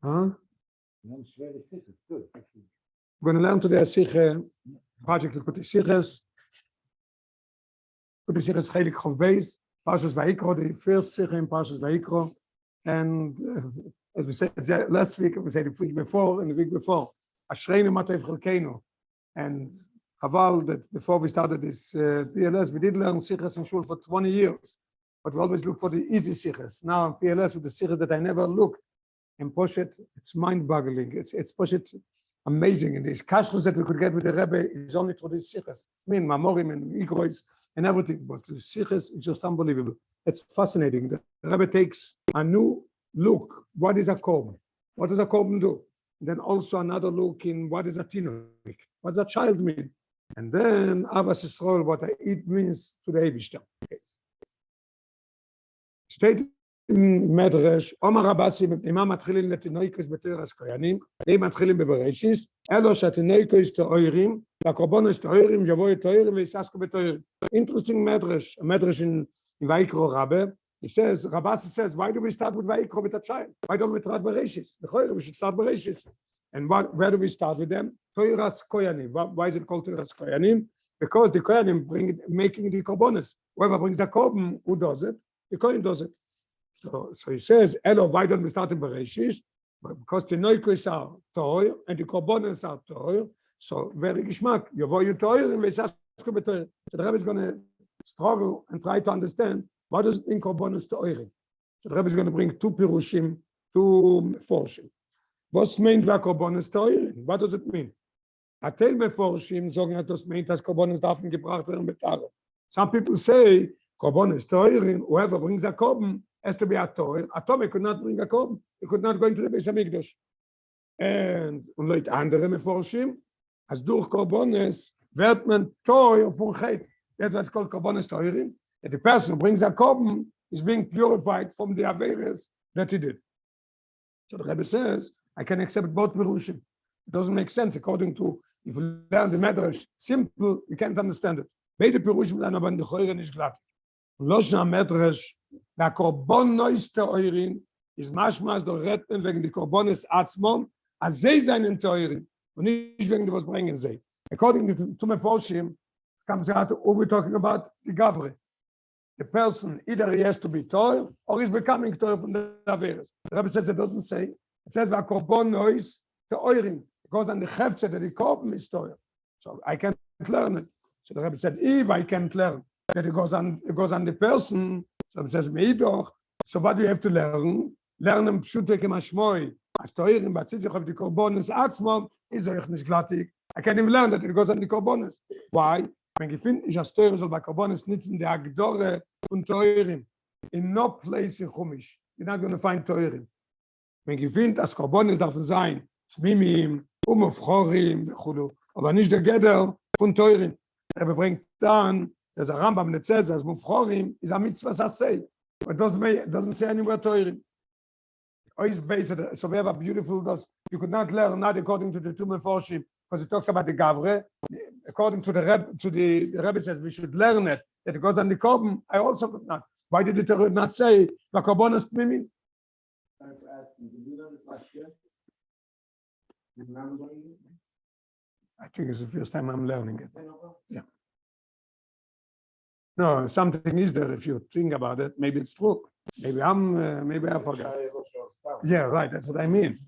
Huh? We're going to learn today a Sicha project Likkutei Sichos. Likkutei Sichos Chelek Chof Beis, Parshas Vayikra, the first Sicha in Parshas Vayikra. And as we said last week, we said the week before, and the week before, Ashreinu Matev Chelkeinu. And Chaval, that before we started this PLS, we did learn Sichos in Shul for 20 years. But we always look for the easy Sichos. Now in PLS with the Sichos that I never looked, in Poshet, it's mind-boggling. It's Poshet amazing. And these kashrus that we could get with the Rebbe is only through these Sichos. I mean, Mamorim and Igrois and everything, but the Sichos is just unbelievable. It's fascinating. The Rebbe takes a new look. What is a korban? What does a korban do? Then also another look in what is a tinok? What does a child mean? And then Avas Yisrael, what it means to the Eibishter. Okay. State מדרש, עומר רבסי, מפנימה מתחילים לתינוקות בתורס כהנים, הם מתחילים בבראשיס, אלו שהתינוקות תאוירים, והקורבנות תאוירים, יבואו תאוירים ויססקו בתאוירים. Interesting מדרש, a מדרש in Vayikra Rabbe. He says, Rabasi says, why do we start with Vayikra with a child? Why don't we start Bereshis? We should start Bereshis. And where do we start with them? Toiras Koyanim. Why is it called Toiras Koyanim? Because the Koyanim making the korbanos. Whoever brings the korban, who does it? The Kohen does it. So he says, Elo, why don't we start in Bereshis? Because the Noikos are Toir and the Korbanos are Toir. So very Gishmak, Yovoyu Toir and Vesasku Betoir. So the Rebbe is going to struggle and try to understand what does it mean Korbanos Toirim. So the Rebbe is going to bring two Pirushim, two Forshim. What's meant by Korbanos Toirim? What does it mean? Atel Meforshim sagen, that das meint, dass Korbanos darfen gebracht werden mit Tare. Some people say, Korbanos Toirim, whoever brings a korban has to be a Torah. A Torah could not bring a korban. He could not go into the Beis Hamikdash. And Leute andere Meforshim, as durch Korbanos wird man Torah von Chet. That's what's called Korbanos Toirim. That the person who brings a korban is being purified from the averes that he did. So the Rebbe says, I can accept both Pirushim. It doesn't make sense according to, if you learn the Medrash, simple, you can't understand it. Beide Pirushim sind aber in der Chöre nicht glatt. Loshna Medrash, der Korbanos Toirim, ist manchmal der Retten wegen die Korbanos Atzmon, als sie seinen Toirim, und nicht wegen was bringen sie. According to Meforshim, comes out, we're talking about the Gavre. The person, either he has to be Toir, or he's becoming Toir from the Averes. The Rebbe says it doesn't say. It says that Korbanos Toirim. It goes on the Hefze that the Korban is Toir. So I can't learn it. So the Rebbe said, if I can't learn that it goes on the person, so it says, Meidoch, so what do you have to learn? Learn im Pshute Kemashmoi. As Toirim, but sich auf die Korbanos Atzmon, is euch nicht glattig. I can't even learn that it goes on the Korbanos. Why? When you think, ich as Toirim soll bei Korbanos nitzen der Agdore von Toirim. In no place in Chumash, you're not going to find Toirim. Wenn you think, as Korbanos darf sein, Tmimim, Ufchorim, v'chulu, aber nicht der Geder von Toirim. Bringt dann, there's a Rambam that says, as Mufchorim is a mitzvah sasei. But it doesn't say anywhere Toirim. Always based, so we have a beautiful, you could not learn, not according to the two Meforshim, because it talks about the Gavre. According to the Rebbe says we should learn it, that it goes on the Korban. I also could not. Why did the Torah not say, Korbanos Tmimim? I think it's the first time I'm learning it. Yeah. No, something is there if you think about it. Maybe it's true. Maybe I forgot. Yeah, right. That's what I mean.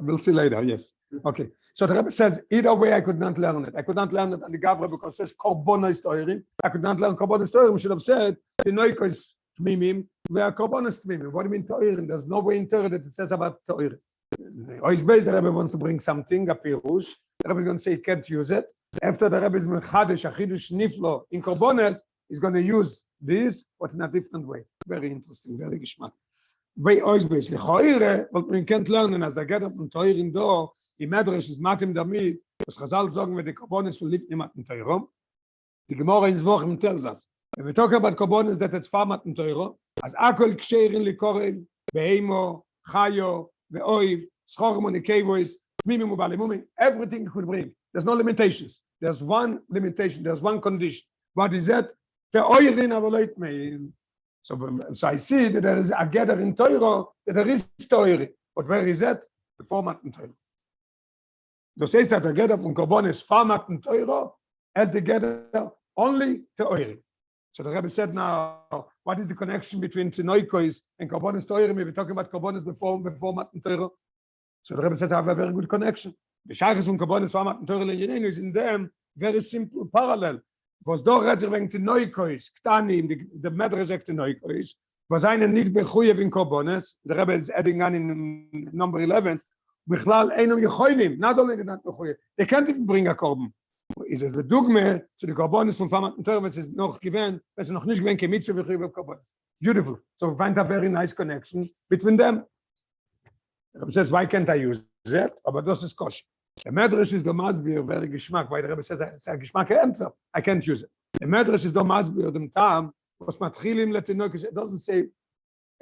We'll see later, yes. Okay. So the Rebbe says, either way I could not learn it. I could not learn it on the Gavra because it says Korbanos Toirim. I could not learn Korbanos Toirim. Should have said the Noikos Tmimim, where Korbanos Tmimim. What do you mean Toirim? There's no way in Torah that it says about Toirim. Always based, the Rebbe wants to bring something, a Pirush. The Rebbe is going to say he can't use it. After the Rebbe is Mechadesh, Achidush Niflo, in Korbanos, he's going to use this, but in a different way. Very interesting, very Gishmak. Bei euch bist Lechoire, weil man kennt lernen, als der Geder von Teurin do, im Medrash ist Matim damit, was Chazal sagen, wenn die Korbanos von Lift niemanden Teurom, die Gemorre ins Woche im Telsas. When we talk about Korbanos, that it's Farmaten Teuro, as Akol Ksherin Likorev, Beheimo, Chayo, Ve'oiv, Schochim and Kevois, Mimim Ubalimumi, everything you could bring. There's no limitations. There's one limitation, there's one condition. What is that? The Oirin Avolait Meil. So I see that there is a gather in Torah, that there is Torah. But where is that? Before Matan Torah. Das heißt, that the gather from Korbanos for Matan Torah as the gather only to Oirin. So the Rebbe said now, what is the connection between Tinoikos and Korbanos Torah? We're talking about Korbanos before Matan Torah. So the Rebbe says I have a very good connection. The Shachas from Korbanos for Matan Torah is in them very simple parallel. Was doch redt sich wegen Tinoikos, Ktanim, the Medrash of Tinoikos, was einen nicht bechuyev in Korbanos. The Rebbe is adding on in number 11, Bichlal einum yechoylim, not only not bechuyev, they can't even bring a korban. Is es bedugme zu den Korbanos von Matan Torah, was ist noch gewesen, was ist noch nicht gewesen, kemitzu bechuyev Korbanos. Beautiful. So we find a very nice connection between them. The Rebbe says, why can't I use that? Aber das ist kosher. The Medrash is the Masbir, very Geschmack, why the Rebbe says, it's a Geschmack answer. I can't use it. The Medrash is the Masbir, the Tam, was Matchilim Letinoikos. It doesn't say,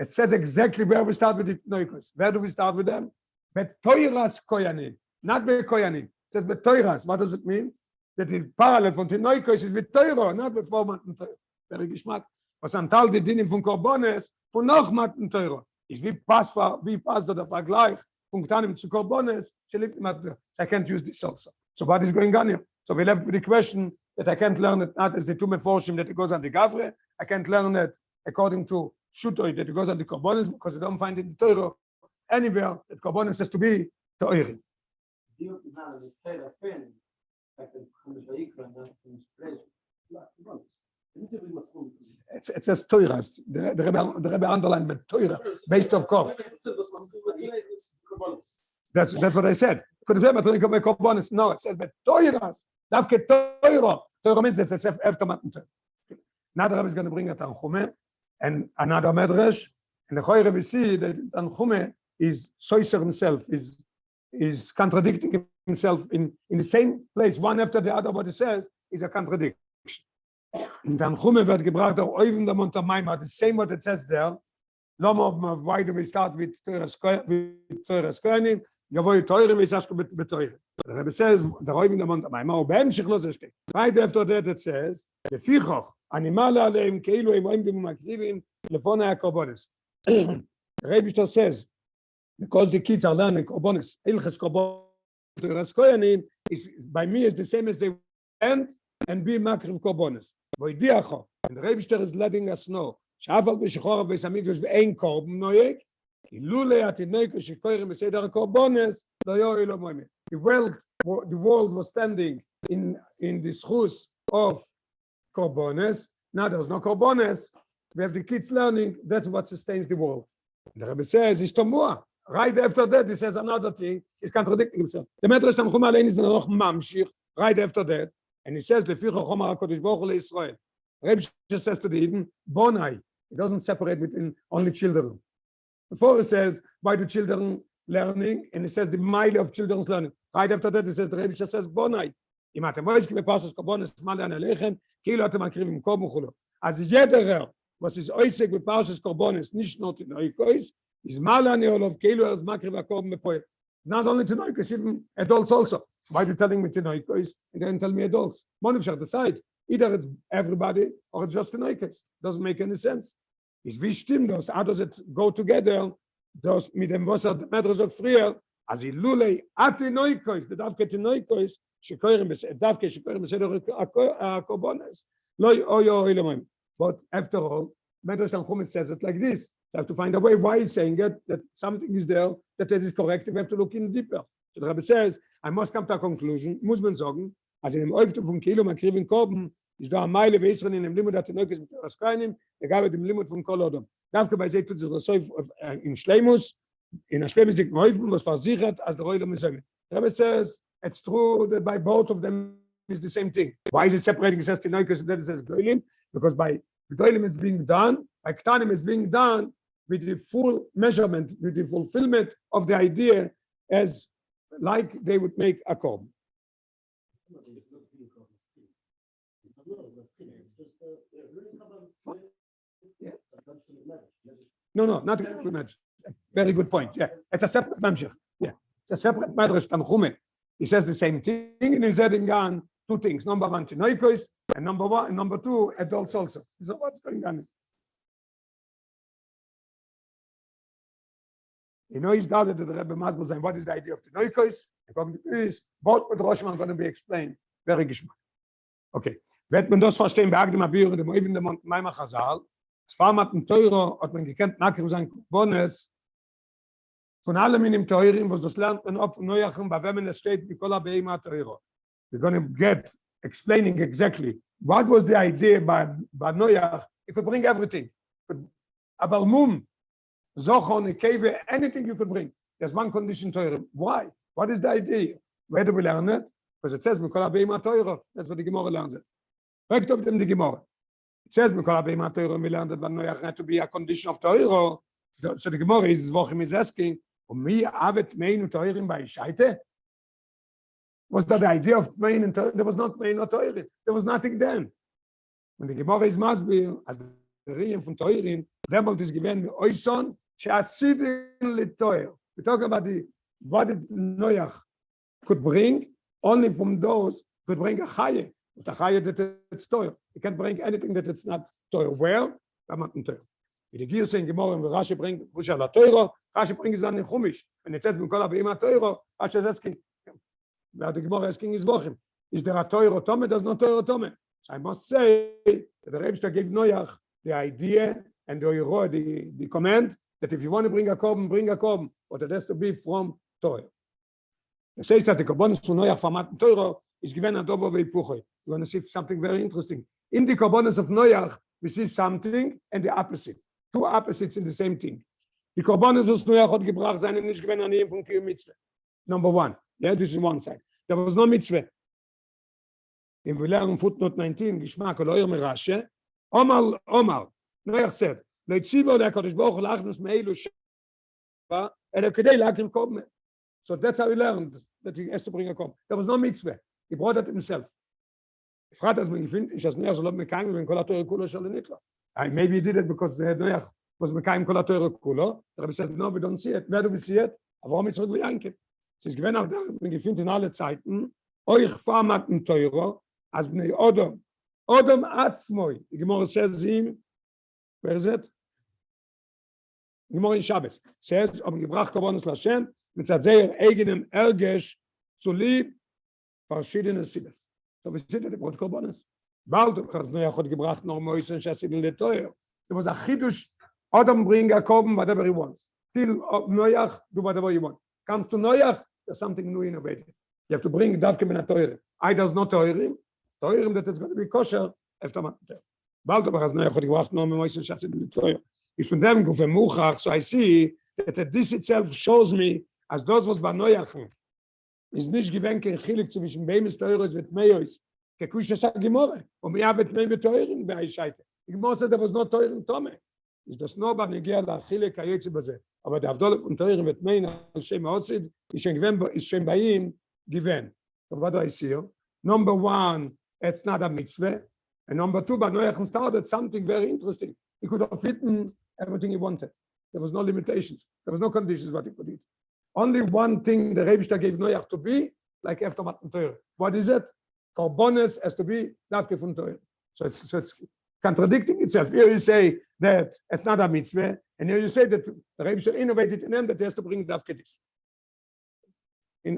it says exactly where we start with the Tinoikos. Where do we start with them? Betoiras Koyanim, not Bekoyanim. It says Betoiras. What does it mean? That the parallel from Tinoikos is with Torah, not before Matan Torah. Very Geschmack. Was antal die Dinim von Korbanos, von noch Matan Torah. Is wie passt der Vergleich von Ktanim zu Korbanos, I can't use this also. So what is going on here? So we left with the question that I can't learn it not as the two Meforshim that it goes on the Gavre. I can't learn it according to Shutoi that it goes on the Korbanos because I don't find it in the Torah anywhere that Korbanos has to be to Oirim. It says Torah. The Rebbe underlined with Torah based of Kov. That's what I said. Could have said, but Korbanos. No, it says but Torah. Davke Torah. Torah means it's after Matan Torah. Now the Rebbe is going to bring a Tanchume and another Medrash. And the Choyre we see that Tanchume is Soiser himself, is contradicting himself in the same place, one after the other. What he says is a contradiction. In Tanchume wird gebracht auch Oivim der Montamaima, the same what it says there. Why do we start with Torah Koyanim? Yavoi Torah v'Yisashku b'Torah. The Rebbe says the Oivim der Montamaima, ובהמשך לא זה שתי. Right after that it says, לפיכך, animal עליהם כאילו הם רואים במקריבים לפון הקורבנות. The Rebbe says, because the kids are learning korbanos, ilches korbanos, Torah Koyanim is by me is the same as they end and be makriv korbanos. Voidiacho, and the Rebbe is letting us know. Shafal b'shechor b'samigdos ve'ein korban noyek. Ilule atinoikos shekoyrim b'seder korbanos lo yoy lo moime. The world was standing in the schus of korbanos. Now there's no korbanos. We have the kids learning. That's what sustains the world. The Rebbe says it's tomua. Right after that, he says another thing. He's contradicting himself. The Medrash Tanchum Alein is noch mamshich. Right after that, and he says leficha chomar hakodesh baruch hu leIsrael. Rebbe just says to the Eden, bonai. He doesn't separate between only children. Before he says, why do children learning? And he says the mile of children's learning. Right after that, he says the Rebbe just says bonai. Im atem moiski bepashos korbanos male an alechem kilo atem makrivim korban chulo. As jederer was is oisek bepashos korbanos nicht nur in oikois. Is malani of kilo as makriv akorban bepoel. Not only to noikos, even adults also. Why are you telling me to noikos and then tell me adults? One of you decide. Either it's everybody or it's just to noikos. Doesn't make any sense. Is wie stimmt das? How does it go together? Das mit dem Wasser der Medrash sagt früher, as ilulei ati noikos, the davke to noikos, shekoyrim davke shekoyrim beseder akorbanos. Lo oyo ilemim. But after all, Medrash Tanchum says it like this. You have to find a way why he's saying it, that something is there, that it is correct. We have to look in deeper. So the Rebbe says, I must come to a conclusion. Muss man sagen, als in dem Öftung von Kilo makriven Korben, ist da eine Meile Weiseren in dem Limut, hat die Neukes mit Torah Koyanim, egal mit dem Limut von Kol Odom. Dafke bei sich tut sich das in Schleimus, in der Schleimus sich Häufen, was versichert, als der Reulam ist. The Rebbe says, it's true that by both of them is the same thing. Why is it separating? It says the Neukes and then it says Goylim? Because by Goylim it's being done, by Ktanim it's being done, with the full measurement, with the fulfillment of the idea as like they would make a korban. Yeah. No, not a image. Very good point. Yeah, it's a separate mamshech. Yeah. It's a separate Medrash Tanchume. He says the same thing, and he's adding on two things. Number one, Tinoikos, and number two, adults also. So what's going on? You know, he's doubted that the Rebbe Masbel saying, what is the idea of Tinoikos? According to this, both with Rosh are going to be explained. Very geschmack. Okay. Wird man das verstehen, bei Agdim Abir, dem Oivin dem Maimar Chazal, zwar mit dem Teuro, hat man gekannt, Nakim sein Bonnes, von allem in dem Teurim, was das lernt man auf Neuachim, bei wem es steht, Nikola Beima Teuro. We're going to get explaining exactly what was the idea by Noach. It could bring everything. Aber Mum, Zochon, Keve, anything you could bring. There's one condition Teurim. Why? What is the idea? Where do we learn it? Because it says, Nikola Beima Teuro. That's what the Gemara learns it. Fact of them, the Gemara. It says, Nikola Beima Teuro, we learned that Noach had to be a condition of Teuro. So the Gemara is asking, me avet mein teurim by Shaite? Was that the idea of mein and teurim? There was not mein or teurim. There was nothing then. When the Gemara is masbir, as the Riyim from teurim, Rebbe is given oison she'asidin litoyer. We talk about what did Noach could bring. Only from those could bring a chaye. But a chaye that it's teuer. You can't bring anything that it's not teuer. Where? Teuer. The Gir saying Gemara and Rashi bring Rusha la Teuro, Rashi brings it on in Chumash, and it says Mikola Beima Teuro. Rashi is asking, the Gemara asking is Vochim, is there a Teuro Tome? There's no Teuro Tome. So I must say that the Rebbe gave Noach the idea and the command that if you want to bring a korban, but it has to be from Teuro. It says that the korbanos from Noach from Teuro is given a Dovo Veipuchoi. You're going to see something very interesting. In the korbanos of Noach, we see something and the opposite. Two opposites in the same thing. The korbanos was Noach hat gebracht seine nicht gewen an ihm von Kiyum Mitzvah. Number one. Yeah, this is one side. There was no mitzvah. In we learn footnote 19, Geschmack or Oyer Merashe, Omar, Noach said, Leitzivo le HaKadosh Baruch Hu lachnus me'elu sheva, elo kedei lakriv korban. So that's how he learned that he has to bring a korban. There was no mitzvah. He brought it himself. Ich frage das mir gefunden, ich as Noach soll mekayim wenn kol haTorah kulo shel nitla. Maybe he did it because the Noach was mekayim kol haTorah kulo. The Rebbe says, no, we don't see it. Where do we see it? Avraham Yitzchak v'Yankev. Es ist gewesen auch da, wenn gefunden in alle Zeiten, euch famat in Teuro, as bnei Odom atzmoi. The Gemara says him, where is it? Gemara in Shabbos. Says, gebracht korbanos l'Hashem, mit seiner eigenen Ergesh zu lieb verschiedene Silas. So we see that the brought korbanos. Bald has Noach hat gebracht noch Moisen Shasidin letoyer. There was a chidush. Adam bring a korban whatever he wants. Till Noach do whatever you want. Comes to Noach, there's something new innovative. You have to bring davke min atoyer. I does not toyerim that it's going to be kosher after matter. Bald has Noach hat gebracht noch Moisen Shasidin letoyer. Is from them go muchach. So I see that this itself shows me as those was by Noach. Is nicht gewenke Chelek zwischen Beimes Teures mit Meis. Kekusha sa Gemara. We have it maybe teuren bei Shaite. Gemara said there was no teuren Tome. Is das no beim Negia la Chelek hayetz baze. Aber der Avdol von teuren mit Mein al Shem Osid is schon bei ihm given. So what do I see? Number one, it's not a mitzvah. And number two, but Noach started something very interesting. He could have eaten everything he wanted. There was no limitations. There was no conditions what he could eat. Only one thing the Rebbe gave Noach to be, like after Matan Torah. What is it? Korbanos has to be davke from Torah. So it's contradicting itself. Here you say that it's not a mitzvah, and here you say that the Rebbe innovated in them that he has to bring davke this.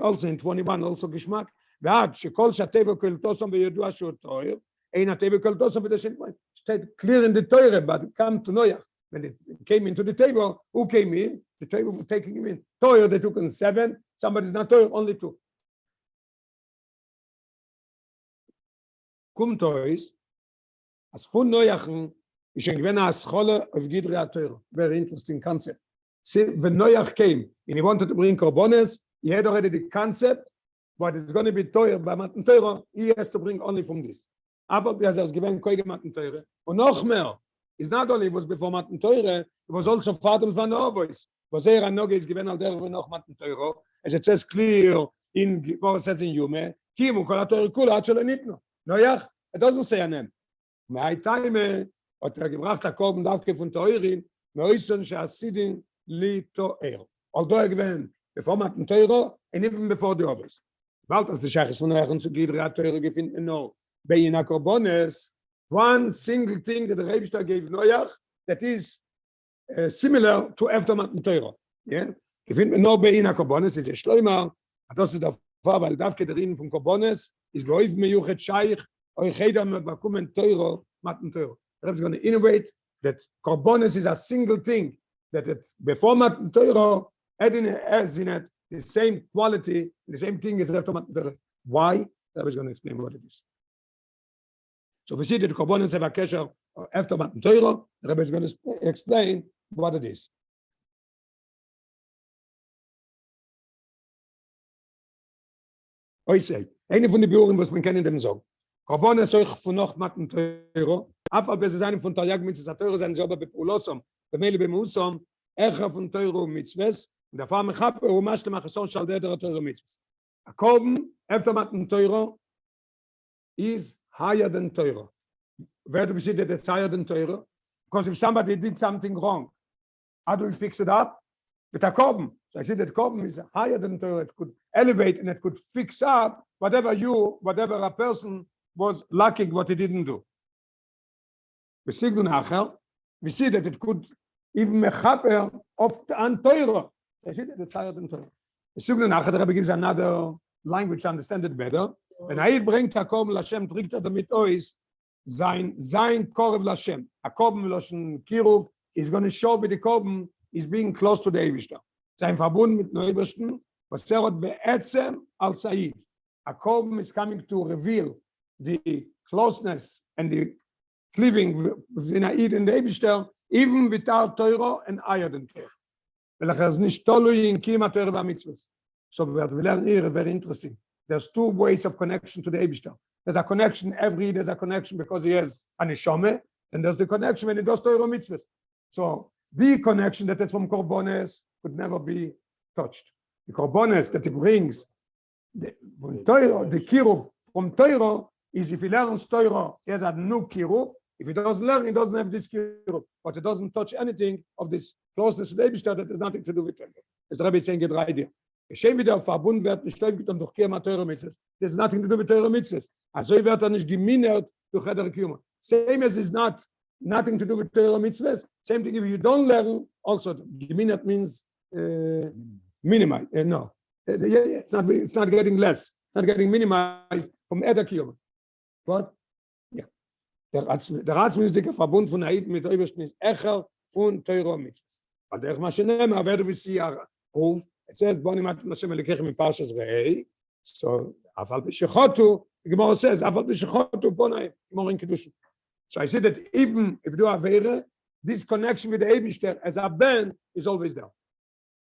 Also in 21, also Geschmack. ועד שכל שהטבע קלטוסם בידוע שהוא תויר, אין הטבע קלטוסם בדשן point. Stayed clear in the Torah, but it came to Noach. When it came into the table, who came in? The table was taking him in. Toyer, they took in 7. Somebody's not Toyer, only 2. Kum Toys, as von Noachen, is schon gewesen a Schole of Gidre Toyer. Very interesting concept. See, when Noach came, and he wanted to bring korbanos, he had already the concept, but it's going to be Toyer by Matan Torah. He has to bring only from this. Aber as er given Koige Matan Torah. Und noch mehr. It's not only was before Matan Torah, it was also Fatum van Ovois. Was Noge is given al derve noch Matan Torah, as it says clear in what it says in Yume, Kimu kol haTorah kula ad shelo nitno. Noach, it doesn't say a name. Mei time hat gebracht a korban davke von Teurin, meisen she'asidin li toer. Although given before man Teuro, and even before the others. Bald as the Sichos von Echen zu Gidra Teuro gefunden, no. Bei in Korbones, one single thing that the Rebbe gave Noach that is similar to after man Teuro. Yeah? Gefunden no bei in Korbones ist schlimmer, das ist der Fall, weil darf gedrin von Korbones ist läuft mir juchet Scheich, euch jeder mit bekommen Teuro, man Teuro. The Rebbe is going to innovate that Korbones is a single thing that it before man Teuro adding as in it the same quality, the same thing as after man Teuro. Why? The Rebbe is going to explain what it is. So we see that the Korbonos have a kesher after Matan Torah. The Rebbe is going to explain what it is. I say, eine von den Büren, was man kennen dem sagen. Korbonos euch von noch Matan Torah. Abfall bis seinem von Tayag mit Torah sein selber bei Pulosom, bei Mele bei Musom, von Torah mitzvahs. Und der Farm Chappe und Maschle Machson shall der Torah mitzvahs. A Korben after Matan Torah is higher than Torah. Where do we see that it's higher than Torah? Because if somebody did something wrong, how do we fix it up? With a korban. So I see that korban is higher than Torah. It could elevate and it could fix up whatever a person was lacking what he didn't do. We see that it could even mechaper of an Torah. So I see that it's higher than Torah. The Rebbe gives another language to understand it better. Wenn bringt Korban Lashem, trägt damit euch sein Korb Lashem. A Korban Lashem Kiruv is going to show wie the Korban is being close to the Eibishter. Sein Verbund mit Neubischen, was hat beätzem als Said. A Korban is coming to reveal the closeness and the living between Aid and the Eibishter, even without Torah and higher than Torah. Welcher ist nicht tolui in Kima Torah và Mitzvahs. So we learn here very interesting. There's two ways of connection to the Eibishter. There's a connection there's a connection because he has an Neshama, and there's the connection when he does Torah mitzvahs. So the connection that is from Korbones could never be touched. The Korbones that he brings, the Kiruv from Torah, is if he learns Torah, he has a new Kiruv. If he doesn't learn, he doesn't have this Kiruv. But it doesn't touch anything of this closeness to the Eibishter that has nothing to do with Torah. As the Rebbe is saying, get right there. Geschehen wieder verbunden wird, nicht läuft durch Kiyama Torah Mitzvahs. There's nothing to do with Torah Mitzvahs. Also wird nicht geminert durch Cheder Kiyama. Same as is nothing to do with Torah Mitzvahs. Same thing if you don't learn, also geminert means minimize. No, it's not getting less. It's not getting minimized from Cheder Kiyama. What? Yeah. Der Ratsmüsdiker Verbund von Aid mit Obersten ist Echer von Torah Mitzvahs. Weil der Maschenema werden wir sie Ruf. It says, Boni Matim Hashem Elikechem in Parshas Re'ei. So, Afal B'Shechotu, the Gemara says, Afal B'Shechotu, Bonai, Gemara in Kedushin. So I see that even if you do Avera, this connection with the Eibishter as a band is always there.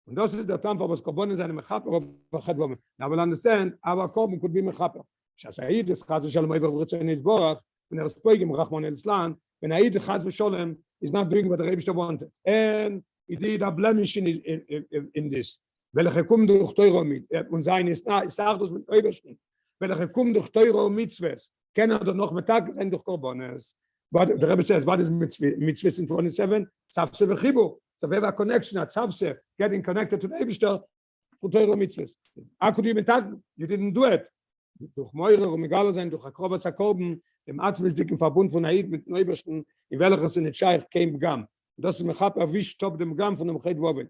And this is the time for was Korban is a Mechaper of Chad Vomen. Now we'll understand, our Korban could be Mechaper. Shasayid is Chaz V'Shalom Eiver V'Ritzo in his Borach, when there's Poigim Rachman El Islan, when Aid Chaz V'Shalom is not doing what the Eibishter wanted. And he did a blemish in this. Welche kommen durch Teuro mit und sein ist sagt das mit Obersten. Welche kommen durch Teuro Mitzvahs. Kennen doch noch mit Tag sein durch Korbanos. But the Rebbe says, what is mitzvahs in 27? Tzavse v'chibu. So we have a connection at Tzavse, getting connected to the Eibishter to Teuro mitzvahs. How could you mit Tag? You didn't do it. Durch Meure und Megala sein, durch Akrobas Hakorben, dem atzmisdicken Verbund von Aid mit Obersten, in welches in der Scheich came Gam. Das ist Mechap erwischt top dem Gam von dem Chet Woven.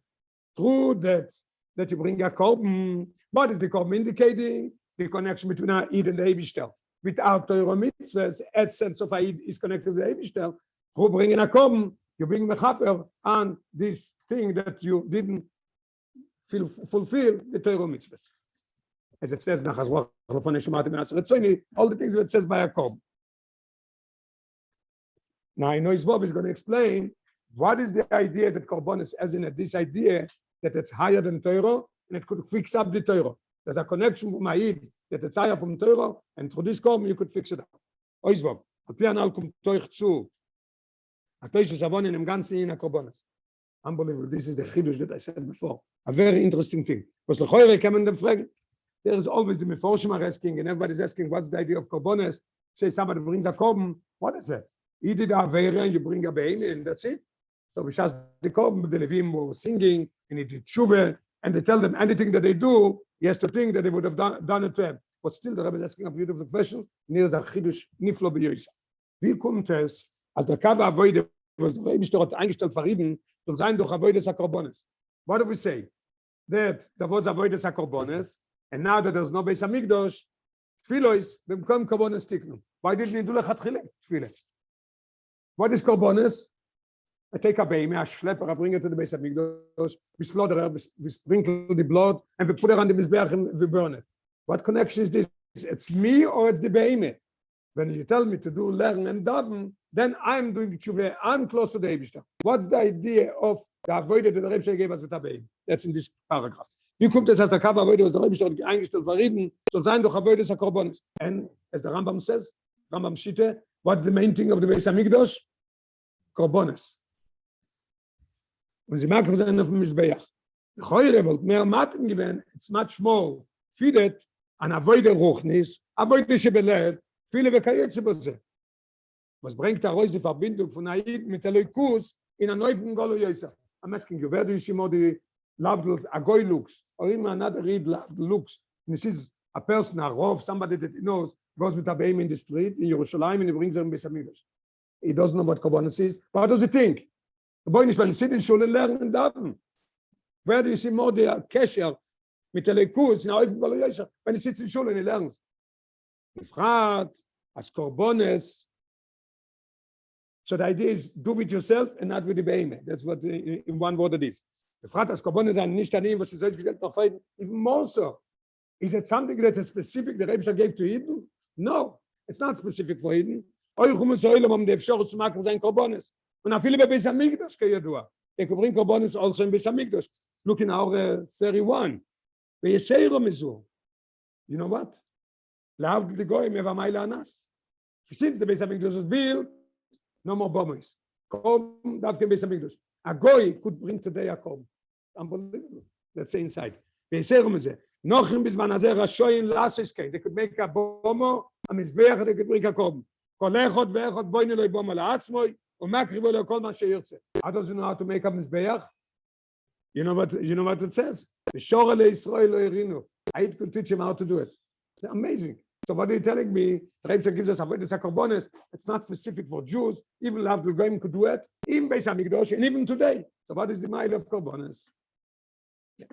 True that you bring a korban. What is the korban indicating? The connection between Aid and the Eibishter. Without Torah mitzvahs, the essence of Aid is connected to the Eibishter. Who bring in a korban? You bring mechaper on this thing that you didn't fulfill the Torah mitzvahs. As it says, all the things that it says by a korban. Now I know Isvov is going to explain what is the idea that korban is, as in this idea that it's higher than Torah, and it could fix up the Torah. There's a connection with Ma'id that it's higher from Torah, and through this korban you could fix it up. Oizvov, Alpianal kommt euch zu. Atoish v'savon in dem ganzen in a korbanos. Unbelievable. This is the chidush that I said before. A very interesting thing. Was lechoire kamen dem fragen. There is always the meforshim are asking, and everybody's asking, what's the idea of korbanos? Say somebody brings a korban. What is it? You did a avera and you bring a bein, and that's it. So we just the korban, the Levim were singing, and he did tshuva, and they tell them anything that they do, he has to think that they would have done it to him. But still, the Rebbe is asking a beautiful question. Near a chidush niflo b'yoisa. Wie kommt es, als der Kava Avoide, was der Rebbe dort eingestellt verrieden, soll sein durch Avoide Sakorbones? What do we say? That there was Avoide Sakorbones, and now that there's no Beis Hamikdash, Tfilos become Korbones Tiknu. Why didn't he do lechatchile? Tfile. What is Korbones? I take a baby, I schlepper, I bring it to the Beis Hamikdash, we slaughter, we sprinkle the blood, and we put it on the Mizbeach and we burn it. What connection is this? It's me or it's the behemoth? When you tell me to do learn and daven, then I'm doing tshuva. I'm close to the Eibishter. What's the idea of the avoided that the Rebbe gave us with the baby? That's in this paragraph. Wie kommt es, als der Kav avoided was der Rebbe eingestellt verrieden, soll sein durch avoided Sakorbonis. And as the Rambam says, Rambam Shite, what's the main thing of the Beis Hamikdash? Korbonis. Und sie merken sein auf dem Mizbeach. The Choyre wollt mehr Maten gewinnen, it's much more. Feedet an avoided Ruchnis, avoided Shebelev, viele Vekayetze bose. Was bringt da raus die Verbindung von Aid mit der Likus in einer neuen Golo Yosa? I'm asking you, where do you see more the Lavdels, Agoy looks, or even another read Lavdel looks? And this is a person, a Rov, somebody that he knows, goes with a baby in the street in Yerushalayim and he brings them Beis Hamikdash. He doesn't know what Korbanos is, but what does he think? The boy is when he sits in Shul and learn and daven. Where do you see more the Kesher mit der Likus in einer neuen Golo Yosa? When he sits in Shul and he learns. Gefragt, as Korbones. So the idea is do it yourself and not with the behemoth. That's what in one word it is. Gefragt, as Korbones sind nicht an ihm, was sie selbst gestellt noch feiten. Even more so. Is it something that's specific the Rebbe gave to Eden? No, it's not specific for Eden. Euch Soilem um die Efshor zu machen sein Korbones. Und auch viele bei Beis Hamikdash kayadua. They could bring Korbones also in Beis Hamikdash. Look in our 31. You know what? Lahavd the goyim eva ma'ila anas. Since the Beis Hamikdash was built, no more bombers. Kom, davke Beis Hamikdash. A goy could bring today a kom. Unbelievable. Let's say inside. Nochim bizman hazeh rashoyin laseskein. They could make a bomo, a mizbeach, they could bring a kom. Kol echod ve'echod boine lo bomo la'atzmoi, u'makrivo lo kol ma sheyirtze. How does he know how to make a mizbeach? You know what it says? V'shore le'Yisrael lo irinu. I could teach him how to do it. It's amazing. So what are you telling me? The Rebbe gives us avodas hakorbonos. It's not specific for Jews. Even Lavdul Goyim could do it. Even Beis Hamikdash, and even today. So what is the mile of korbonos? Yeah.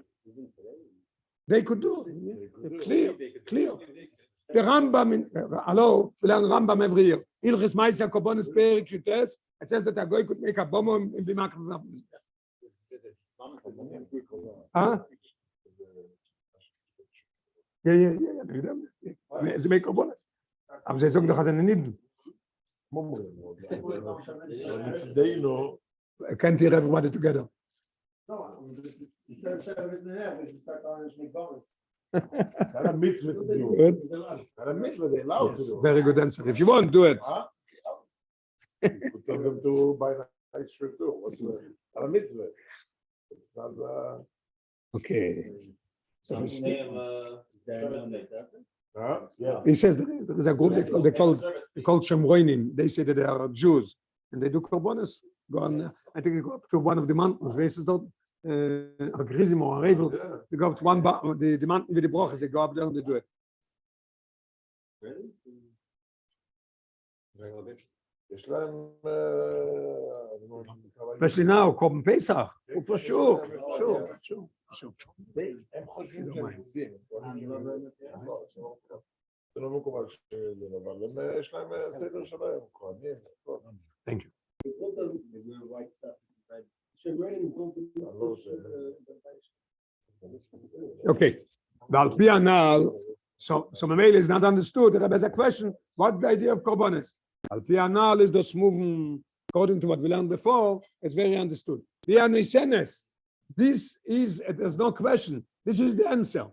They could do it. Clear. The Rambam, hello, we learn Rambam every year. Ilches Ma'aseh Korbonos Perik Yutes. It says that a goy could make a bomb and be makriv. Huh? Yeah. They make korbonos. Aber sie sagen doch, dass nicht. Can't hear everybody together. Very good answer. If you want, do it. Tell them to buy nice shirt too. A mitzvah. Okay. So Yeah. he says there is a group they call Shemroinim. They say that they are Jews and they do korbonos. Go on, I think they go up to one of the mountains. A Grizim or a Revel. They go up to one the mountain with the brochas. They go up there and they do it. Especially now, Korban Pesach. For sure. Thank you. Okay. So Mamela is not understood. There is a question. What's the idea of korbanos? Al pi anal is this movement according to what we learned before. It's very understood. This is, there's no question. This is the answer.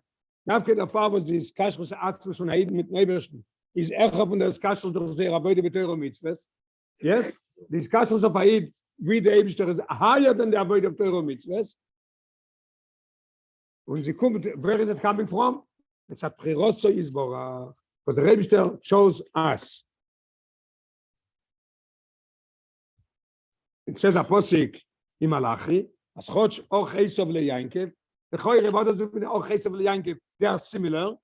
Nafke der Fall was this kashrus atzmus von Haiden mit Nebersten. Is echer von der kashrus durch sehr avoide beteuro mitzvahs. Yes? This kashrus of Haid with the Eibishter is higher than the avoid of teuro mitzvahs. Und sie kommt, where is it coming from? It's a priroso isborach. Because the Eibishter chose us. It says a posik in Malachi, as choch och Esov leYankov, The Choyre, what does it mean? Oh, Chesed Yankiv, they are similar.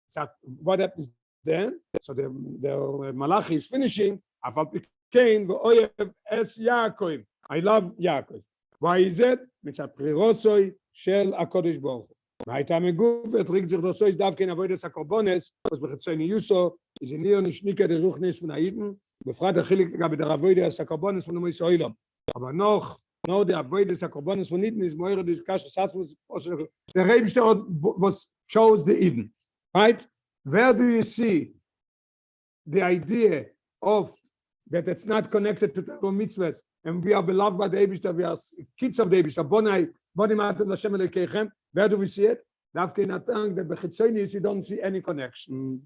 So what happens then? So the Malachi is finishing. Afal Pikein v'oyev es Yaakov. I love Yaakov. Why is it? Mitzat prirosoi shel HaKodesh Baruch Hu. והייתה מגוף וטריק זרדוסו יש דווקא נבוידס הקורבונס, אז בחצי יוסו, איזה ניר נשניקה דרוך נס ונאידן, בפרט החיליק לגבי דרבוידס הקורבונס ונאמי סוילום. אבל no the avoidance of carbonus von Eden is more discussion the Rebster was chose the Eden, right? Where do you see the idea of that it's not connected to the mitzvahs and we are beloved by the Rebster, we are kids of the Rebster, bonai matem Hashem Elokeichem? Where do we see it? Dafke natang that bechitzoni you don't see any connection.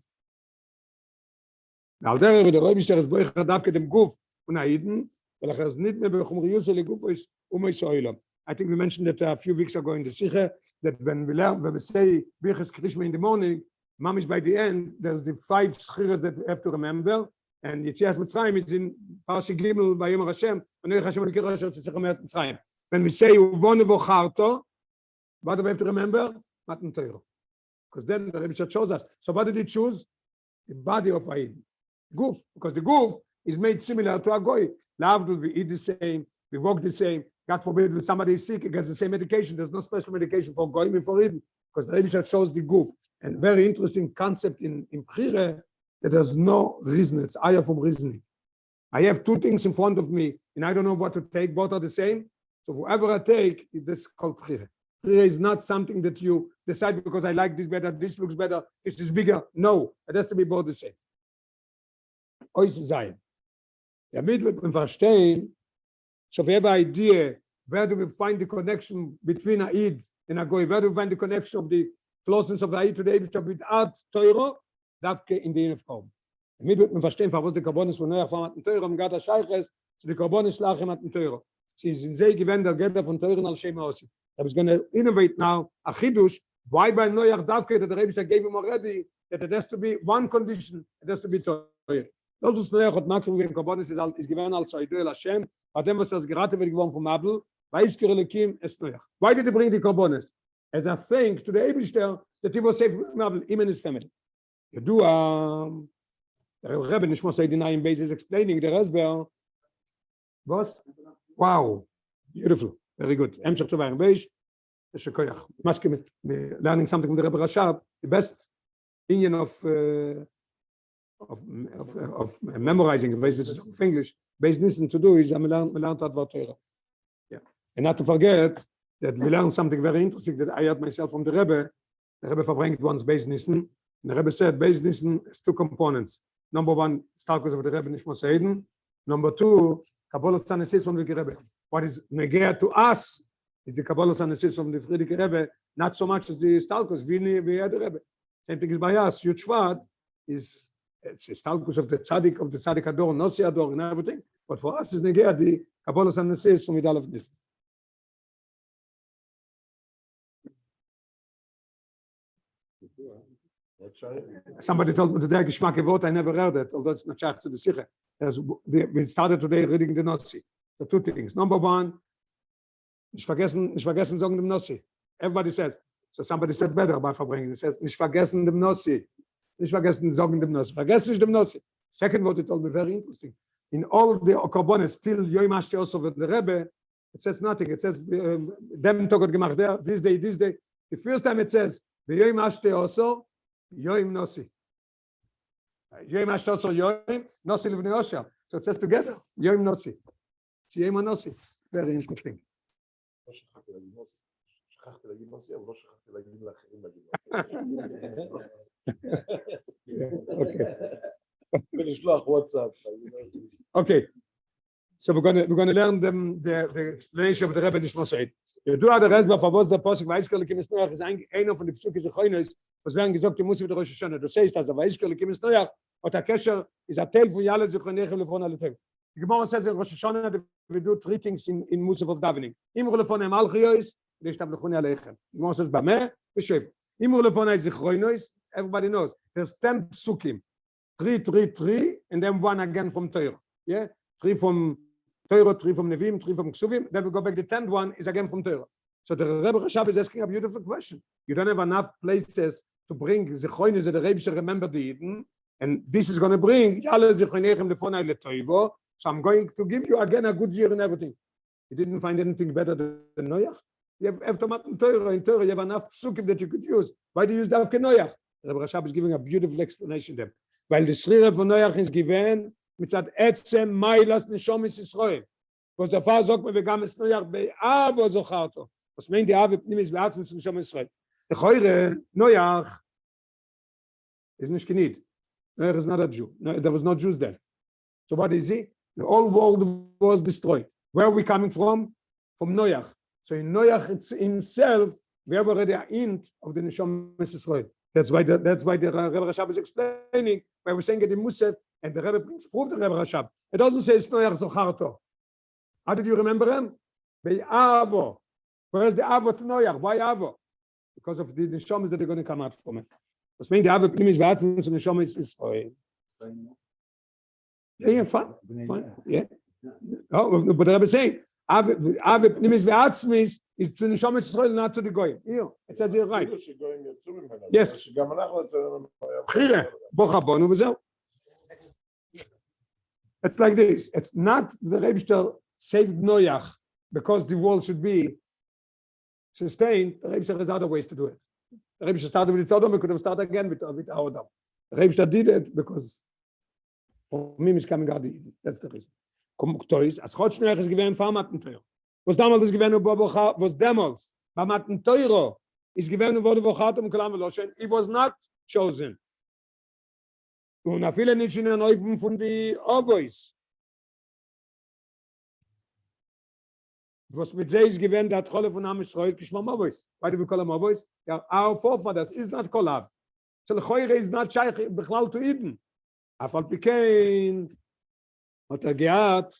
Now there the Rebster is boich dafke dem Guf von Eden. I think we mentioned that a few weeks ago in the Sicha that when we say Birchas Krishma in the morning, Mamish by the end, there's the 5 schiras that we have to remember, and Yetzias Mitzrayim is in Parashat Gimel by Yom Hashem, and Hashem Likkutei Mitzrayim. When we say Uvonu Vocharto, what do we have to remember? Matan Torah. Because then the Rebbe shows us. So what did he choose? The body of Aid. Guf, because the Guf is made similar to a Goy. Lavdul, we eat the same, we walk the same. God forbid, when somebody is sick, he gets the same medication. There's no special medication for Goyim and for Eden, because the Rebbe shows the Guf. And very interesting concept in Prire, that there's no reason. It's ayah from reasoning. I have 2 things in front of me, and I don't know what to take. Both are the same. So whoever I take, this is called Prire. Prire is not something that you decide because I like this better, this looks better, this is bigger. No, it has to be both the same. Ois Zayin. Damit wird man verstehen, so we have an idea, where do we find the connection between Eid and a Goy? Where do we find the connection of the closeness of the Eid to the Eibishter without Teuro? Davke in the Uniform. Damit wird man verstehen, was die Karbonis von Neuach von Matten Teuro, am Gata Scheiches, zu die Karbonis Lache Matten Teuro. Sie ist in See gewähnt, der Gelder von Teuren al Shem Osi. I was going to innovate now, a Chidush, why by Neuach Davke, that the Eibishter gave him already, that it has to be one condition, it has to be Teuro. Das ist neuer hat machen wir in Karbonis ist gewesen als Idol Hashem, hat dem was das gerade wird geworden vom Abel, weiß Kirlekim ist neuer. Why did he bring the Karbonis? As a thank to the Eibishter that he was safe from Abel, him and his family. You do the Rebbe Nishmos Eidinayim Beis is explaining the Resber. Was? Wow, beautiful, very good. Emshach Tovayim Beis, Sichois. Maskim learning something from the Rebbe Rashab, the best Indian of memorizing, based on English, based listen to do is we learn that word Torah. Yeah, and not to forget that we learn something very interesting that I heard myself from the Rebbe. The Rebbe verbringt once based listen. The Rebbe said based listen has 2 components. Number 1, Stalkos of the Rebbe Nishmos Eiden. Number 2, Kabbalah Sanesis from the Rebbe. What is negate to us is the Kabbalah Sanesis from the Friedrich Rebbe, not so much as the Stalkos. We had the Rebbe. Same thing is by us. Yud Shvat is it's a stalkus of the tzaddik ador, nosi ador, and everything. But for us, is negea the Kabbalah and says from Midal of this. Somebody told me today, Geschmack Evot, I never heard it, although it's not shaykh to the Sicha. We started today reading the Nosi. So 2 things. Number 1, nicht vergessen sagen dem Nosi. Everybody says. So somebody said better by verbringen. He says, nicht vergessen dem Nosi. Nicht vergessen sagen dem Nossi. Vergessen nicht dem Nossi. Second what it told me very interesting. In all the Karbonis, still Yoim Ashti also with the Rebbe, it says nothing. It says dem Tag hat gemacht there, this day. The first time it says Yoim Ashti also, Yoim Nossi. Yoim Ashti also Yoim Nossi Livnei Osher. So it says together Yoim Nossi. It's Yoim Nossi. Very interesting. שכחתי להגיד נוסי, אבל לא שכחתי להגיד לאחרים להגיד נוסי. ולשלוח וואטסאפ. Okay, so we're going to learn the explanation of the Rebbe Nishmos Eid. You do the Resba for was the Posuk Vayikra Likim Noach is einer von den Psukim Sichois, was werden gesagt, die muss mit der Rosh Hashanah. Du siehst, dass Vayikra Likim Noach und der Kesher ist ein Teil von Yale Zichronechem Lefon alle Tag. The Gemara says in Rosh Hashanah we do 3 things in Musaf of davening. Imur lefon Malchiyos, Leshtabluchuni Aleichem. The Gemara says Bameh v'Shev. Imur lefon Zichronos, everybody knows. There's 10 Psukim. 3, and then 1 again from Torah. Yeah, 3 from Torah, 3 from Nevim, 3 from Ksuvim. Then we go back. The 10th one is again from Torah. So the Rebbe Rashab is asking a beautiful question. You don't have enough places to bring Sichois that the Rebbe should remember the Eden, and this is going to bring Yale Sichoinechem Lefonai Letoivo. So I'm going to give you again a good year and everything. You didn't find anything better than Noach? You have after Matan Torah, in Torah, you have enough psukim that you could use. Why do you use Davke Noach? Rebbe Rashab is giving a beautiful explanation there. Weil the Schrire von Noach is given, mitzat etzem mailas neshomis Yisroel. Because the Father sagt mir, wir gaben es Noach bei Avo Zocharto. Was meint die Ave Pnimis be'atzmis neshomis Yisroel? The Choire, Noach is nicht genid. Noach is not a Jew. No, there was no Jews then. So what is he? The whole world was destroyed. Where are we coming from? From Noach. So in Noach himself, we have already a hint of the Neshomas Yisroel. That's why the Rebbe Rashab is explaining, why we're saying it in Musaf, and the Rebbe brings proof the Rebbe Rashab. It doesn't say it's Noach Zocharto. How did you remember him? By Avo. Where's the Avo to Noach? Why Avo? Because of the Neshomas that are going to come out from it. What's mean the Avo Pnimis V'atzmis and Neshomas Yisroel? Yeah, fine. Yeah. Oh, but the Rebbe is saying, Ave Pnimis V'atzmis is to the Neshomas Yisroel, not to the Goyim. Here, it says here right. Yes. It's like this. It's not the Rebbe saved Noach because the world should be sustained. The Rebbe has other ways to do it. The Rebbe started with the Todom, we could have started again with our Dom. The Rebbe did it because for me is coming out the Eden. That's the reason. As Gott Noach is given for Matan Torah. Was damals is given was damals. Bei Matan Torah is given wurde Vochatum Kalam Veloshen. He was not chosen. Und viele nicht in der Neufen von die Ovois. Was mit sie ist given der Trolle von Am Israel Kishmam Ovois. Why do we call them Ovois? Our forefathers is not Kolav. So the Choire is not Shaykh Bechlal to Eden. Afal Pikein Otagiat,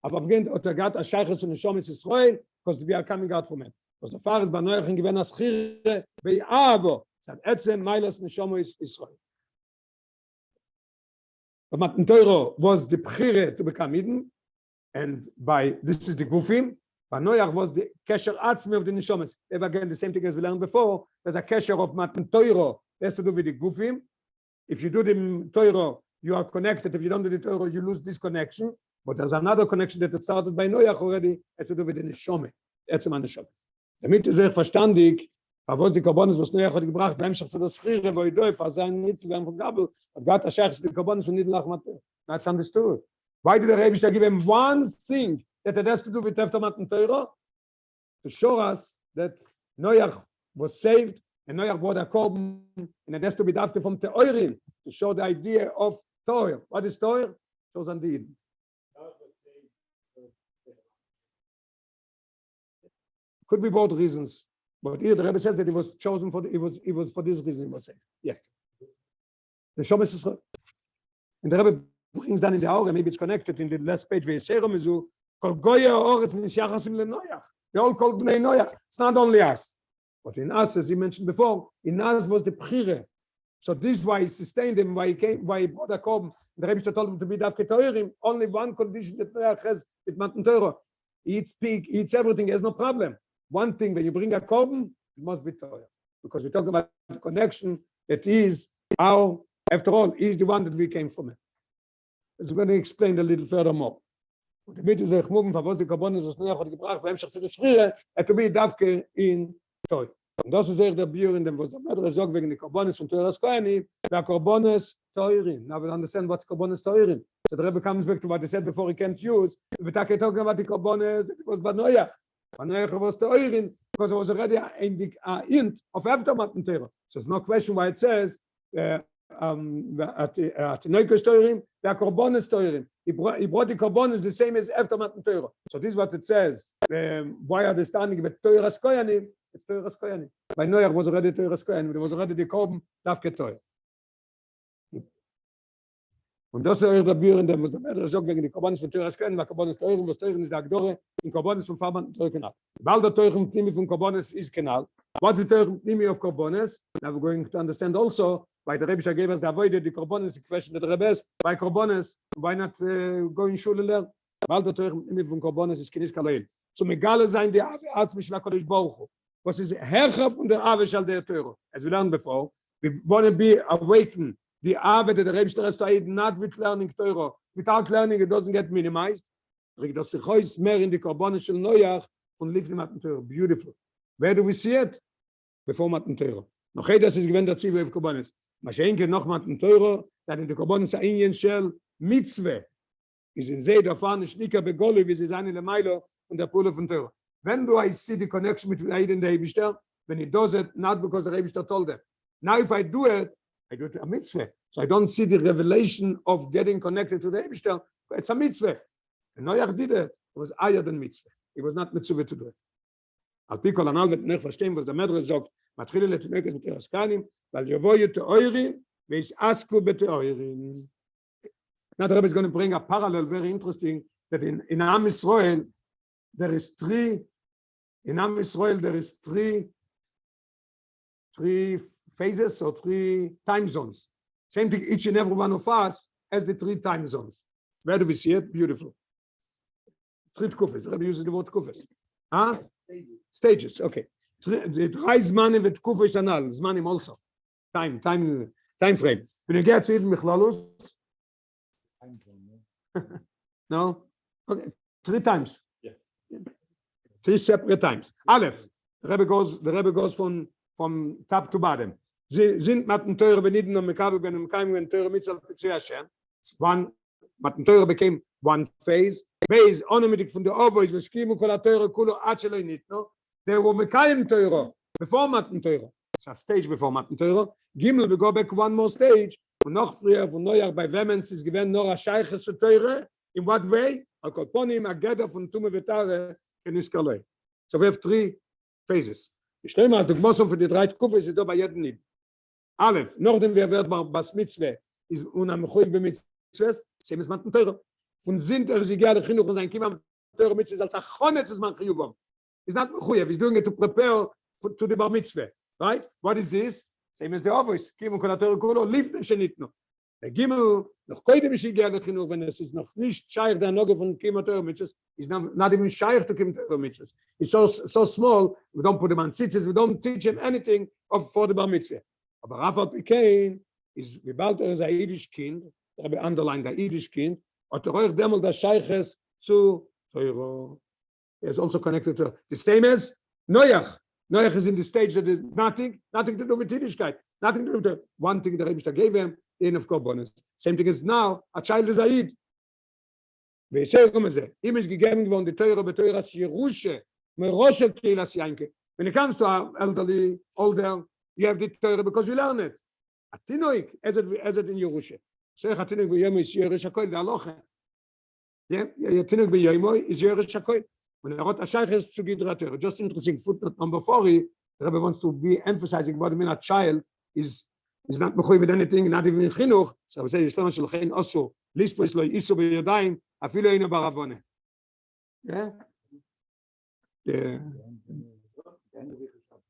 Otagiat a Shaykh to Neshomas Yisroel, because we are coming out from it. Because the Father is by Noach given as Chire bei Avo. Tzad etzem mailas Neshomas Yisroel. But Matan Torah was the Bchire to become Eden, and by this is the Gufim. But Noach was the Kesher Atzmi of the Neshomas. Ever again, the same thing as we learned before. There's a Kesher of Matan Torah. It has to do with the Gufim. If you do the Torah, you are connected. If you don't do the Torah, you lose this connection. But there's another connection that started by Noach already. It has to do with the Neshome. Etzem Neshome. Damit ist verstandig, was die Karbonis, was Noach hat gebracht, beim Schach zu das Schriere, wo Doif, sein nicht zu werden von Gabel, hat Gott der Schach die Karbonis von Nidlach Mathe. That's understood. Why did the Rebbe give him one thing that it has to do with Tefta Matan Torah? To show us that Noach was saved, and Noach brought a korban, and it has to be dafke from Teorim, to show the idea of Torah. What is Torah? Shows on the Eden. Could be both reasons, but here the Rebbe says that he was chosen for he was for this reason he was saved. Yeah. The Shomes is, and the Rebbe brings down in the Aura, maybe it's connected in the last page where Serum is Kol Goya Oretz Mishachasim LeNoach. They all called Bnei Noach. It's not only us, but in us, as he mentioned before, in us was the Bchire. So this is why he sustained him, why he brought a korban. The Rebbe told him to be Davke Toirim. Only one condition that Noach has with Matan Torah. He eats pig, he eats everything, he has no problem. One thing, when you bring a korban, it must be Torah. Because we talk about the connection that is our, after all, is the one that we came from it. It's going to explain a little further more. Damit ist euch moving, was die Karbonis, was Noach hat gebracht, beim Schach zu der Schriere, to be Davke in Torah. Und das ist euch der Bier, in dem, was der Medre sagt, wegen der Karbonis von Torahs Kohanim, der Karbonis Teurin. Now we understand what's Karbonis Teurin. So the Rebbe comes back to what he said before he can't use. We're talking about the Karbonis, it was by Noach. Noach was Teurin, because it was already a hint of after Matan Torah. So there's no question why it says, at Noach Teurin, the Karbonis Teurin. He brought the Karbonis the same as after Matan Torah. So this is what it says. Why are they standing with Torahs Kohanim? It's Torahs Kohanim. By Noach was already Torahs Kohanim. There was already the Korban Davke Torah. Und das ist der Bier, in dem was der Medre sagt, wegen die Karbonis von Torahs Kohanim, weil Karbonis Teuren, was Teuren ist der Agdore, in Karbonis von Farban Teurenal. Weil der Teuren Pnimi von Karbonis ist Kanal. What's the Teuren Pnimi of Karbonis? Now we're going to understand also why the Rebbe gave us the avoided the Karbonis, the question that the Rebbe is, why Karbonis, why not going Schule learn? Weil der Teuren Pnimi von Karbonis ist Kinis Kaloil. zum Egale sein, die Ave Atzmisch la Kodesh Baruch Hu. Was ist Herrscher von der Ave Shal der Teure? As we learned before, we want to be awakened. The Ave that the Rebbe Shtar not with learning Teure. Without learning, it doesn't get minimized. Das Sichois mehr in die Korbanen shel Noach von Lifnei Matan Teure. Beautiful. Where do we see it? Before Matan Teure. Noch das ist gewend der Zivu auf Korbanes. Maschenke noch Matan Teure, that in die Korbanes Einien shel Mitzvah. Is in Seid erfahren, Schnicker begolli, wie sie sein in der Meile und der Pule von Teure. When do I see the connection between Eid and the Eibishter? When he does it, not because the Eibishter told them. Now if I do it a mitzvah. So I don't see the revelation of getting connected to the Eibishter. It's a mitzvah. And Noach did it. It was higher than mitzvah. It was not mitzvah to do it. Al pi kol anal wird nicht verstehen, was der Medrash sagt. Matchile letunekes mit Eraskanim, weil yovoyu teoirim, veis asku beteoirim. Now the Rebbe is going to bring a parallel, very interesting, that in Am Yisrael, there is three phases or three time zones. Same thing, each and every one of us has the three time zones. Where do we see it? Beautiful. Three kufes. The Rebbe uses the word kufes. Huh? Stages, okay. The drei Zmanim with kufes anal, Zmanim also. Time frame. When you get to it, Michlalos. No? Okay. 3 times. Yeah. 3 separate times. Aleph. The Rebbe goes from top to bottom. Sie sind Matan Teure beniden und Mekabel ben Mekayim and Teure Mitzvah Pitzui Hashem. One Matan Teure became one phase. Phase onomidik from the ovois v'skimu kol ha-Teure kulo ad shelo nitno. They were Mekayim Teure before Matan Teure. It's a stage before Matan Teure. Gimel, we go back one more stage. Und noch früher von Noach bei Wemens ist gewesen nur a Scheiches zu Teure. In what way? Al Kolponim, a Geder von Tume Vetare in Iskaloi. So we have 3 phases. Ich stelle mal, als der Gmossum für die 3 Kufes ist da bei jedem Nied. Aleph, nachdem wir wird Bas Mitzvah, ist unamchuiv bei Mitzvahs, shem ist Matan Teure. Von sind sie gerne Chinuch und sein Kima Teure Mitzvahs als Achonetz ist man Chiyubam. It's not mechuyev, he's doing it to prepare to the Bar Mitzvah. Right? What is this? Same as the office. Kimu kol ha-Teure kulo, lifnei shenitno. Der Gimel, noch koidem ist gerne Chinuch, wenn es ist noch nicht scheich der Noge von Kima Teure Mitzvahs, is not even scheich to Kima Teure Mitzvahs. It's so small, we don't put him on tzitzis, we don't teach him anything for the Bar Mitzvah. Aber Rafa Pikein ist, wie bald ist ein Yiddish Kind, der habe underlined ein Yiddish Kind, und der Reuch demol das Scheiches zu Teuro. He is also connected to the same as Noach. Noach is in the stage that is nothing to do with Yiddishkeit, nothing to do with the one thing the Rebbe gave him, in of Korbanos. Same thing as now, a child is a Yid. Ve'esher komeze, ihm ist gegeben geworden die Teure beteuras Yerushe, merosh el Keilas Yanke. When it comes to our elderly, older, you have the Torah because you learn it. Atinoik, as it in Yerusha. So Atinoik b'yomo is Yerush HaKoil, the Aloche. Yeah, Atinoik b'yomo is Yerush HaKoil. When I wrote Ashayches to Gidra Torah, just interesting footnote number 4, the Rebbe wants to be emphasizing what I mean a child is not mechuyev with anything, not even in Chinuch. So I would say Yishlomo Shelchein also, Lispo is lo Iso b'yodayim, afilo eino baravone. Yeah? Yeah.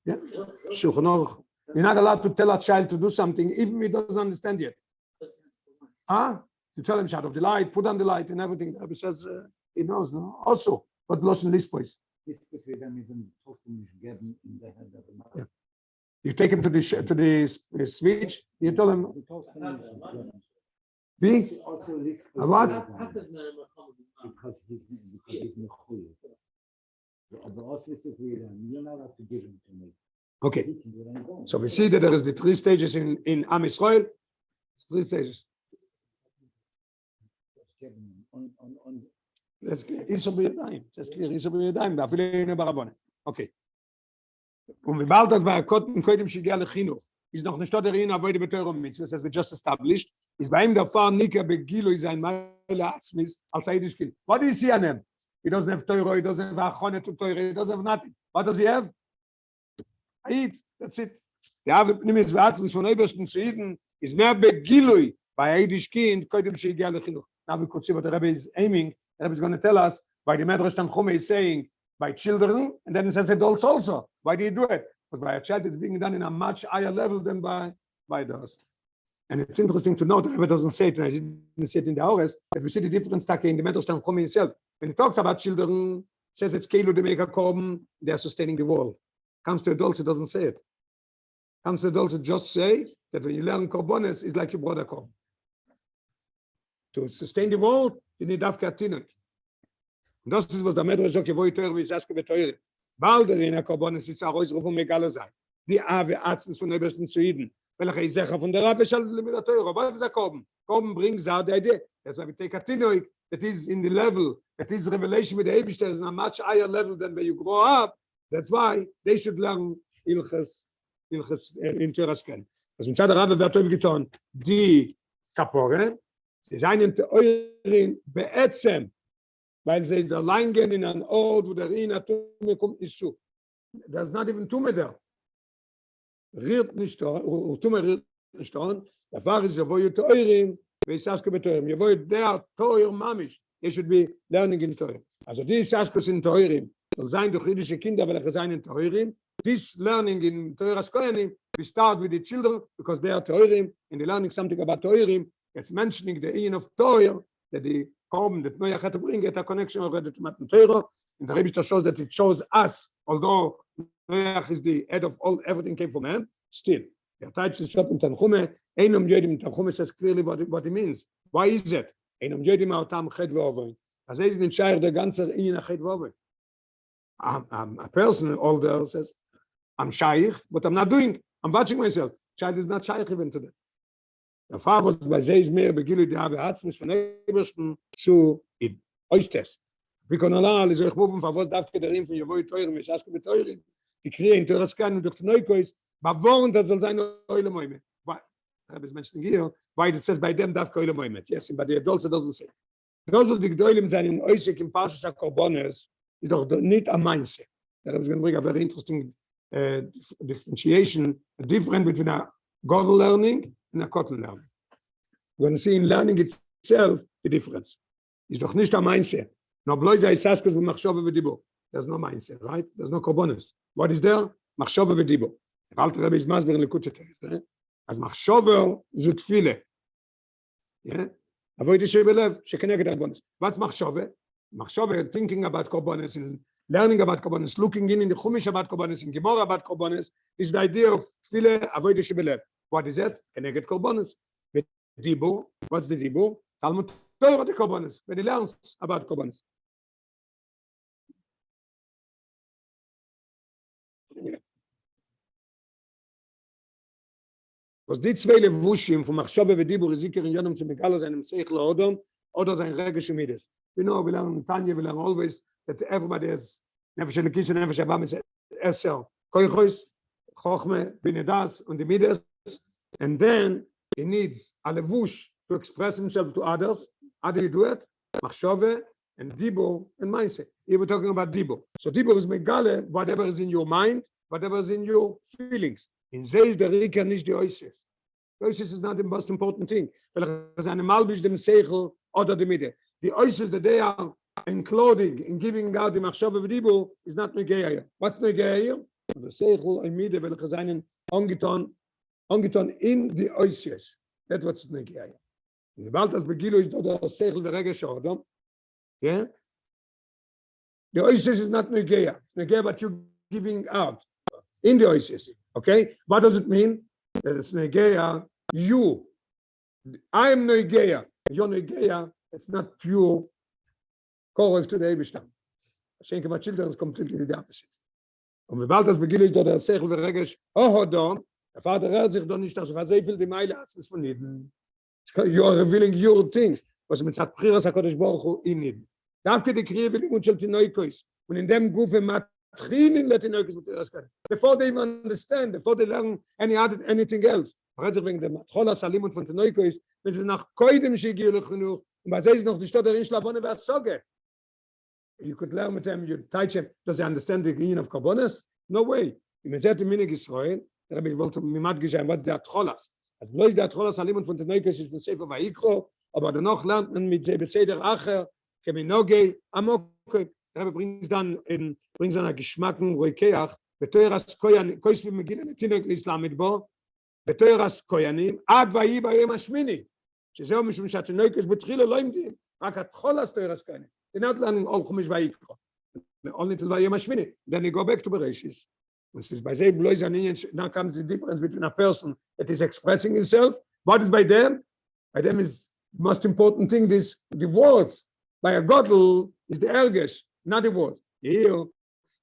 Yeah. Shulchan Aruch. You're not allowed to tell a child to do something even if he doesn't understand yet. Huh? You tell him shut off the light, put on the light, and everything. The Rebbe says he knows. No. Also, but Loshen Lispois. Yeah. You take him to the switch. You tell him. Wie? What? Because he's mechuyev. But also, you're not allowed to give him to me. Okay, so we see that there is the 3 stages in Am Yisrael. 3 stages. That's clear. Iso b'yadayim. That's clear. Iso b'yadayim. V'afilo eino baravone. Okay. Und wie bald das bei Kotten koidem shigia lechinuch is noch nicht der in avoide beteuro mitzvah, as we just established, is bei ihm der Fahr Nika begilo is ein Meile Atzmis als Yiddish Kind. What is he on him? He doesn't have Torah, he doesn't have Achonet to Torah, he doesn't have nothing. What does he have? Eid, that's it. The Ave Pnimis V'Atzmis von Obersten zu Eden is mehr begilui by Yiddish Kind koidem shigia lechinuch. Now we could see what the Rebbe is aiming. The Rebbe is going to tell us why the Medrash Tanchume is saying by children, and then it says adults also. Why do you do it? Because by a child it's being done in a much higher level than by those. And it's interesting to note, the Rebbe doesn't say it, and I didn't say it in the Aures, but we see the difference in the Medrash Tanchume itself. When he talks about children, says it's Keilu to make a korban, they're sustaining the world. Comes to adults, it doesn't say it. Comes to adults, it just say that when you learn korbanos, it's like your brother korban. To sustain the world, you need Dafka Tinuk. Das ist, was der Medrash sagt, wo ich teuer wie Sasko beteuere. Bald in der korbanos ist auch Ausrufung Megalo sein. Die Ave Arztens von Ebersten zu Iden. Welche ich sage von der Rave shall mit der Teure. Was ist der Korban? Korban brings out the idea. That's why we take a Tinuk that is in the level, that is revelation with the Ebersten is on a much higher level than when you grow up. That's why they should learn Ilches in Teures kennen. Also mit der Rave wird häufig getan, die Kapore, sie seien in Teuren beätzem, weil sie da allein gehen in einen Ort, wo der Rina Tume kommt nicht zu. There's not even Tume there. Rührt nicht da, Tume rührt nicht da. Der Fall ist, wo ihr Teuren, wie Sasko beteuren, wo ihr der Teuer Mamisch, you should be learning in Teuren. Also die Sasko sind Teuren, soll sein durch jüdische Kinder, welche sein in Teuren. This learning in Teuras Koyanim, we start with the children, because they are Teurim, and they're learning something about Teurim. It's mentioning the Ian of Teuer, that the Korban that Noach had to bring a connection already to Matan Torah, and the Rebbe shows that it shows us, although Noach is the head of all, everything came from him, still. The attached is shot in Tanchume, Einam Yodim Tanchume says clearly what it means. Why is it? Einam Yodim Autam Ched V'Ovoin. As is in Shire the ganze Ian Ched V'Ovoin. A person older says, I'm shaykh, but I'm not doing. I'm watching myself. Child is not shaykh even today. Der Vater was bei sich mehr begilu die Ave Hatzmis von Ebersten zu Oistes. Wir können alle so rufen, was darf gedarin von Jevoi Teuren, mit Sasko beteuren. Die kriegen Teures kann durch Neukois, bewohnt das soll sein Eule Moime. Weil es Menschen hier, weil it says bei dem darf Eule Moime. Yes, but the adults doesn't say. Those was die Gdoilim seinen Oisik im Parshas Korbanos ist doch nicht am Mindset. That was going to bring a very interesting differentiation, a difference between a God learning and a Kotel learning. We're going to see in learning itself the difference. It's doch nicht a mindset. No bloiza is Saskos with Machshove v'Dibo. There's no mindset, right? There's no korbanos. What is there? Machshove v'Dibo. The Alter Rebbe is masber in Likkutei. As Machshove zu tfile. Yeah? Avoid the shebelev, shekeneged korbanos. What's Machshove? Machshove, thinking about korbanos and learning about korbanos, looking in the Chumash about korbanos, in Gemara about korbanos, is the idea of tefillah avoid the shebelev. What is that? Keneged korbanos. With Dibo, what's the Dibo? Talmud Torah the korbanos. When he learns about korbanos. Was die zwei Levushim von Machshove und Dibo Rizikir in Yonam zu Megala seinem Seichel Odom oder sein Regesh Midas. We know we learn Tanya, we learn always that everybody has Nefesh Elikish and Nefesh Abam is Esel, Koichos, Chochme, Binedas, and the Midas, and then he needs a levush to express himself to others. How do you do it? Machshove and Dibo and Maise. Here we're talking about Dibo. So Dibo is Megale, whatever is in your mind, whatever is in your feelings. In Zeis der Rika nicht die Oises. Oises is not the most important thing. Weil es eine Malbisch dem Seichel oder die Mitte. The Oises that they are enclosing and giving out the Machshove v'Dibo is not Negeia. What's Negeia? The Seichel and Mitte welche seinen angetan in the Oises. That's what's Negeia. Und sobald das Begilo ist oder Seichel v'Regesh Odom, yeah? The Oises is not Negeia. Negeia what you're giving out in the Oises. Okay, what does it mean? That it's Negeia, you. I am Negeia. You're Negeia. It's not pure Korov to the Eibishtam. Schenke my children is completely the opposite. Und wie bald das Beginn ist, der Seichel der Regesh, Odom, der Vater rät sich doch nicht, dass er sehr viel die Meile hat, es von Niden. You are revealing your things. Was mit Zat Priras HaKadosh Baruch Hu in Niden. Darf die Kriege will und schelt die Neukois. Und in dem Gufe before they even understand, before they learn anything else. Wegen dem Cholas Alimut von Tenoikois, wenn sie nach Koidem Shigiel genug, und bei sie noch die Stadt darin Schlavone wer Soge. You could learn with them, you teach him, does he understand the meaning of Korbanos? No way. Im Zet Minig Israel, der Rabbi wollte Mimat gesehen, was der Cholas. Als bloß der Cholas Alimut von Tenoikois ist von Sefer Vayikra, aber danach lernt man mit Sebeseder Acher, Keminogei, Amokoi. Der bringt dann einen Geschmack und Roikeach, beteuras Koyanim, Kois wie Megillah Tinok Islam mit Bo, beteuras Koyanim, ad vayi bayom hashmini, שזהו משום שהתינוקות בתחילה לא עומדים, רק התחול אז תוירס Koyanim. They're not learning all Chumash Vayikra. only till Vayem Hashmini. Then you go back to Bereshis. This is by say blois aniyan. Now comes the difference between a person that is expressing himself. What is by them? By them is the most important thing. This the words. By a godel is the ergesh, not the words. Here,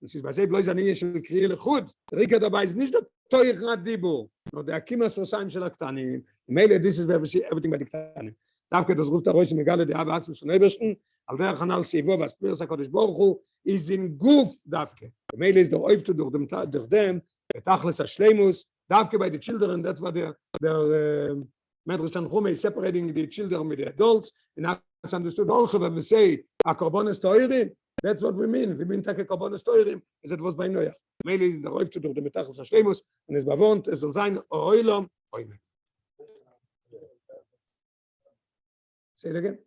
this is by say blois aniyan shel kriye lechud. Rika dabei is nicht der toich not dibur. No, the akimas rosaim shel aktanim. Mele, this is where we see everything by the aktanim. Davke das ruft der Reus megale der Avatz von Nebersten. Al der Kanal Sivo was Pirs HaKadosh Baruch Hu is in Guf Davke. The Mele is the Oifte durch them Tachlis HaShleimus Davke by the children. That's what the Medrash Tanchuma is separating the children with the adults. And that's understood also when we say a Korbanos Toirim. That's what we mean. We mean take a Korbanos Toirim as it was by Noach. Mele is the Oifte durch dem Tachlis HaShleimus and es bavont es soll sein Oilom Oime. Say it again.